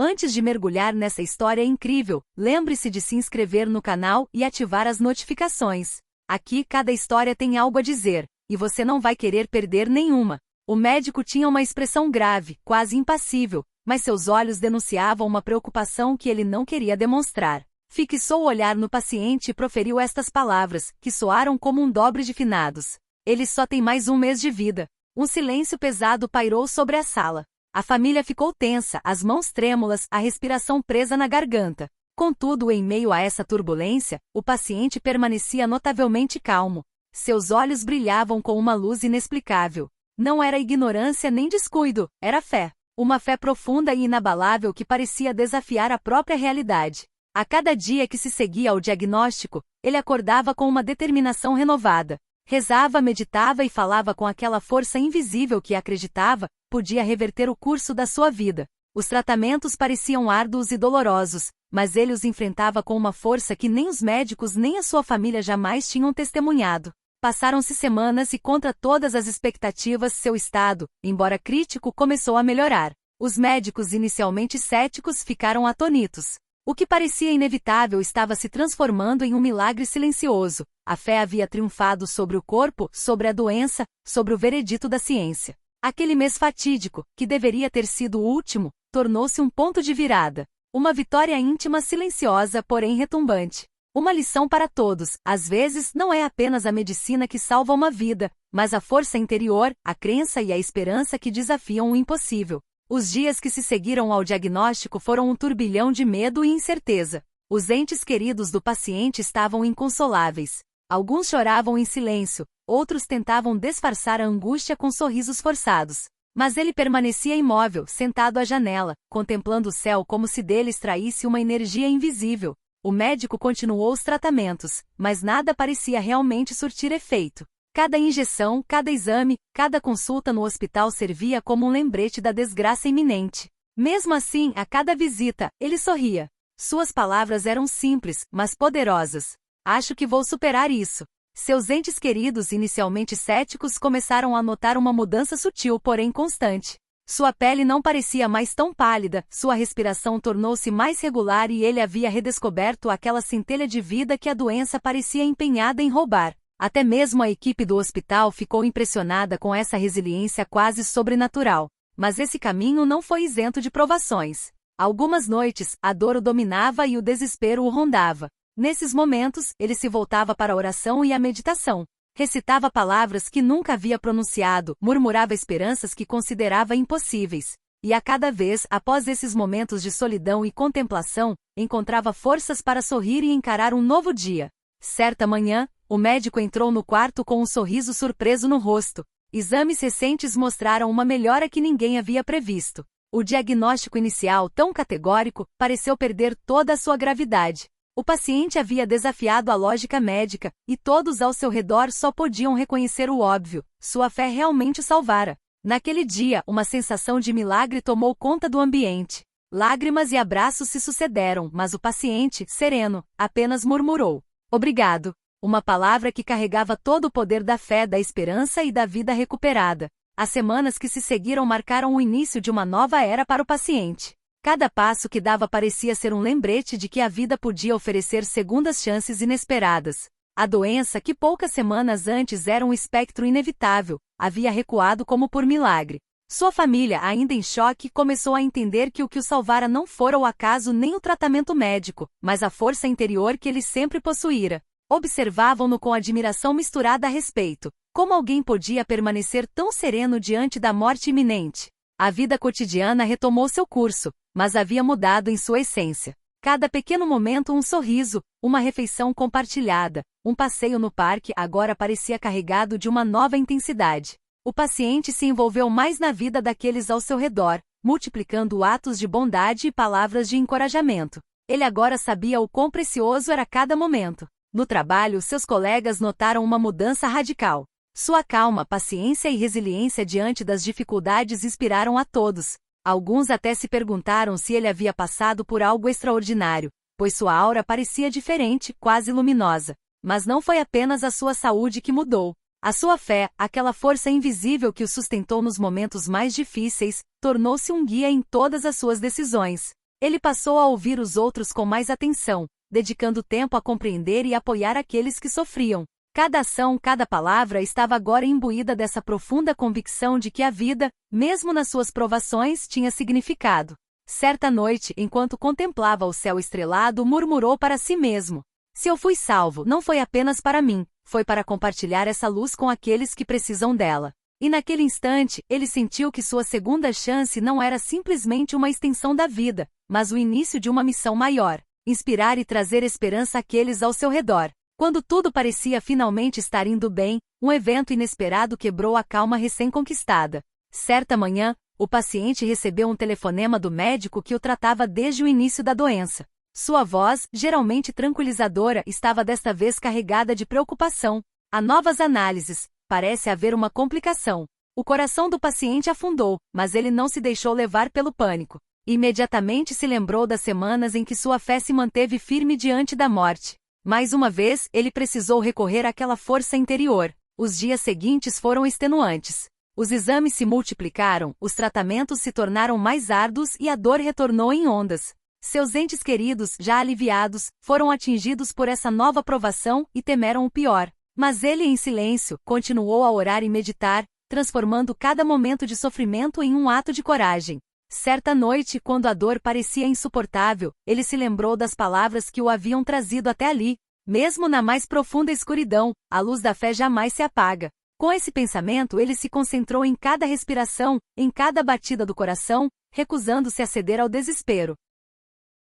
Antes de mergulhar nessa história incrível, lembre-se de se inscrever no canal e ativar as notificações. Aqui cada história tem algo a dizer, e você não vai querer perder nenhuma. O médico tinha uma expressão grave, quase impassível, mas seus olhos denunciavam uma preocupação que ele não queria demonstrar. Fixou o olhar no paciente e proferiu estas palavras, que soaram como um dobre de finados. Ele só tem mais um mês de vida. Um silêncio pesado pairou sobre a sala. A família ficou tensa, as mãos trêmulas, a respiração presa na garganta. Contudo, em meio a essa turbulência, o paciente permanecia notavelmente calmo. Seus olhos brilhavam com uma luz inexplicável. Não era ignorância nem descuido, era fé. Uma fé profunda e inabalável que parecia desafiar a própria realidade. A cada dia que se seguia ao diagnóstico, ele acordava com uma determinação renovada. Rezava, meditava e falava com aquela força invisível que acreditava podia reverter o curso da sua vida. Os tratamentos pareciam árduos e dolorosos, mas ele os enfrentava com uma força que nem os médicos nem a sua família jamais tinham testemunhado. Passaram-se semanas e, contra todas as expectativas, seu estado, embora crítico, começou a melhorar. Os médicos, inicialmente céticos, ficaram atônitos. O que parecia inevitável estava se transformando em um milagre silencioso. A fé havia triunfado sobre o corpo, sobre a doença, sobre o veredito da ciência. Aquele mês fatídico, que deveria ter sido o último, tornou-se um ponto de virada. Uma vitória íntima silenciosa, porém retumbante. Uma lição para todos: às vezes não é apenas a medicina que salva uma vida, mas a força interior, a crença e a esperança que desafiam o impossível. Os dias que se seguiram ao diagnóstico foram um turbilhão de medo e incerteza. Os entes queridos do paciente estavam inconsoláveis. Alguns choravam em silêncio, outros tentavam disfarçar a angústia com sorrisos forçados. Mas ele permanecia imóvel, sentado à janela, contemplando o céu como se dele extraísse uma energia invisível. O médico continuou os tratamentos, mas nada parecia realmente surtir efeito. Cada injeção, cada exame, cada consulta no hospital servia como um lembrete da desgraça iminente. Mesmo assim, a cada visita, ele sorria. Suas palavras eram simples, mas poderosas. Acho que vou superar isso. Seus entes queridos, inicialmente céticos, começaram a notar uma mudança sutil, porém constante. Sua pele não parecia mais tão pálida, sua respiração tornou-se mais regular e ele havia redescoberto aquela centelha de vida que a doença parecia empenhada em roubar. Até mesmo a equipe do hospital ficou impressionada com essa resiliência quase sobrenatural. Mas esse caminho não foi isento de provações. Algumas noites, a dor o dominava e o desespero o rondava. Nesses momentos, ele se voltava para a oração e a meditação. Recitava palavras que nunca havia pronunciado, murmurava esperanças que considerava impossíveis. E a cada vez, após esses momentos de solidão e contemplação, encontrava forças para sorrir e encarar um novo dia. Certa manhã, o médico entrou no quarto com um sorriso surpreso no rosto. Exames recentes mostraram uma melhora que ninguém havia previsto. O diagnóstico inicial, tão categórico, pareceu perder toda a sua gravidade. O paciente havia desafiado a lógica médica, e todos ao seu redor só podiam reconhecer o óbvio: sua fé realmente o salvara. Naquele dia, uma sensação de milagre tomou conta do ambiente. Lágrimas e abraços se sucederam, mas o paciente, sereno, apenas murmurou: "Obrigado", uma palavra que carregava todo o poder da fé, da esperança e da vida recuperada. As semanas que se seguiram marcaram o início de uma nova era para o paciente. Cada passo que dava parecia ser um lembrete de que a vida podia oferecer segundas chances inesperadas. A doença, que poucas semanas antes era um espectro inevitável, havia recuado como por milagre. Sua família, ainda em choque, começou a entender que o que o salvara não fora o acaso nem o tratamento médico, mas a força interior que ele sempre possuíra. Observavam-no com admiração misturada a respeito. Como alguém podia permanecer tão sereno diante da morte iminente? A vida cotidiana retomou seu curso, mas havia mudado em sua essência. Cada pequeno momento um sorriso, uma refeição compartilhada, um passeio no parque agora parecia carregado de uma nova intensidade. O paciente se envolveu mais na vida daqueles ao seu redor, multiplicando atos de bondade e palavras de encorajamento. Ele agora sabia o quão precioso era cada momento. No trabalho, seus colegas notaram uma mudança radical. Sua calma, paciência e resiliência diante das dificuldades inspiraram a todos. Alguns até se perguntaram se ele havia passado por algo extraordinário, pois sua aura parecia diferente, quase luminosa. Mas não foi apenas a sua saúde que mudou. A sua fé, aquela força invisível que o sustentou nos momentos mais difíceis, tornou-se um guia em todas as suas decisões. Ele passou a ouvir os outros com mais atenção, dedicando tempo a compreender e apoiar aqueles que sofriam. Cada ação, cada palavra estava agora imbuída dessa profunda convicção de que a vida, mesmo nas suas provações, tinha significado. Certa noite, enquanto contemplava o céu estrelado, murmurou para si mesmo: se eu fui salvo, não foi apenas para mim, foi para compartilhar essa luz com aqueles que precisam dela. E naquele instante, ele sentiu que sua segunda chance não era simplesmente uma extensão da vida, mas o início de uma missão maior: inspirar e trazer esperança àqueles ao seu redor. Quando tudo parecia finalmente estar indo bem, um evento inesperado quebrou a calma recém-conquistada. Certa manhã, o paciente recebeu um telefonema do médico que o tratava desde o início da doença. Sua voz, geralmente tranquilizadora, estava desta vez carregada de preocupação. Há novas análises, parece haver uma complicação. O coração do paciente afundou, mas ele não se deixou levar pelo pânico. Imediatamente se lembrou das semanas em que sua fé se manteve firme diante da morte. Mais uma vez, ele precisou recorrer àquela força interior. Os dias seguintes foram extenuantes. Os exames se multiplicaram, os tratamentos se tornaram mais árduos e a dor retornou em ondas. Seus entes queridos, já aliviados, foram atingidos por essa nova provação e temeram o pior. Mas ele, em silêncio, continuou a orar e meditar, transformando cada momento de sofrimento em um ato de coragem. Certa noite, quando a dor parecia insuportável, ele se lembrou das palavras que o haviam trazido até ali. Mesmo na mais profunda escuridão, a luz da fé jamais se apaga. Com esse pensamento, ele se concentrou em cada respiração, em cada batida do coração, recusando-se a ceder ao desespero.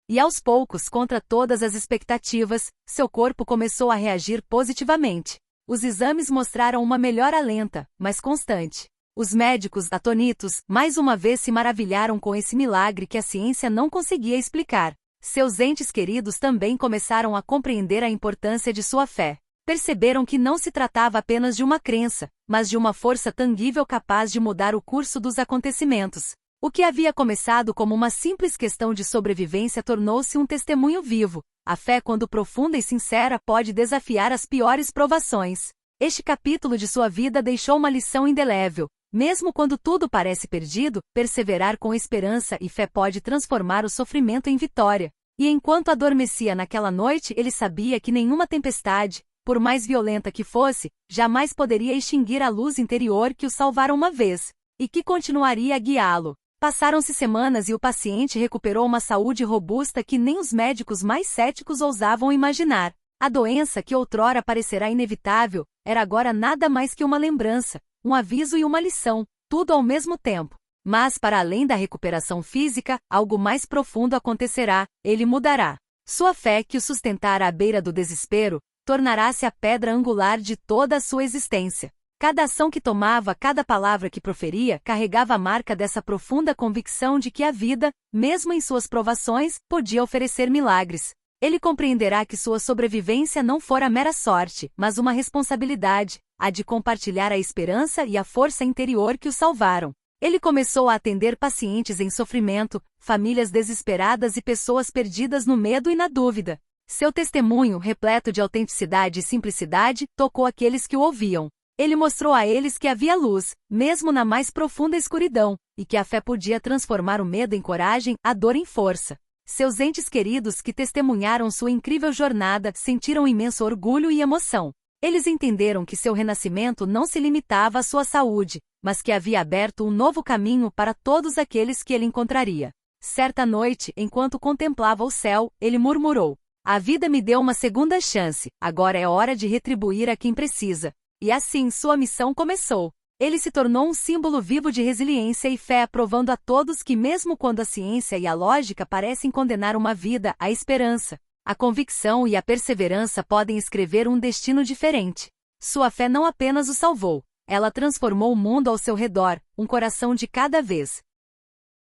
E aos poucos, contra todas as expectativas, seu corpo começou a reagir positivamente. Os exames mostraram uma melhora lenta, mas constante. Os médicos, atonitos, mais uma vez se maravilharam com esse milagre que a ciência não conseguia explicar. Seus entes queridos também começaram a compreender a importância de sua fé. Perceberam que não se tratava apenas de uma crença, mas de uma força tangível capaz de mudar o curso dos acontecimentos. O que havia começado como uma simples questão de sobrevivência tornou-se um testemunho vivo. A fé, quando profunda e sincera, pode desafiar as piores provações. Este capítulo de sua vida deixou uma lição indelével. Mesmo quando tudo parece perdido, perseverar com esperança e fé pode transformar o sofrimento em vitória. E enquanto adormecia naquela noite, ele sabia que nenhuma tempestade, por mais violenta que fosse, jamais poderia extinguir a luz interior que o salvara uma vez, e que continuaria a guiá-lo. Passaram-se semanas e o paciente recuperou uma saúde robusta que nem os médicos mais céticos ousavam imaginar. A doença que outrora parecerá inevitável, era agora nada mais que uma lembrança, um aviso e uma lição, tudo ao mesmo tempo. Mas para além da recuperação física, algo mais profundo acontecerá, ele mudará. Sua fé, que o sustentara à beira do desespero, tornará-se a pedra angular de toda a sua existência. Cada ação que tomava, cada palavra que proferia, carregava a marca dessa profunda convicção de que a vida, mesmo em suas provações, podia oferecer milagres. Ele compreenderá que sua sobrevivência não fora mera sorte, mas uma responsabilidade, a de compartilhar a esperança e a força interior que o salvaram. Ele começou a atender pacientes em sofrimento, famílias desesperadas e pessoas perdidas no medo e na dúvida. Seu testemunho, repleto de autenticidade e simplicidade, tocou aqueles que o ouviam. Ele mostrou a eles que havia luz, mesmo na mais profunda escuridão, e que a fé podia transformar o medo em coragem, a dor em força. Seus entes queridos que testemunharam sua incrível jornada sentiram imenso orgulho e emoção. Eles entenderam que seu renascimento não se limitava à sua saúde, mas que havia aberto um novo caminho para todos aqueles que ele encontraria. Certa noite, enquanto contemplava o céu, ele murmurou: "A vida me deu uma segunda chance, agora é hora de retribuir a quem precisa." E assim sua missão começou. Ele se tornou um símbolo vivo de resiliência e fé, provando a todos que mesmo quando a ciência e a lógica parecem condenar uma vida, a esperança, a convicção e a perseverança podem escrever um destino diferente. Sua fé não apenas o salvou, ela transformou o mundo ao seu redor, um coração de cada vez.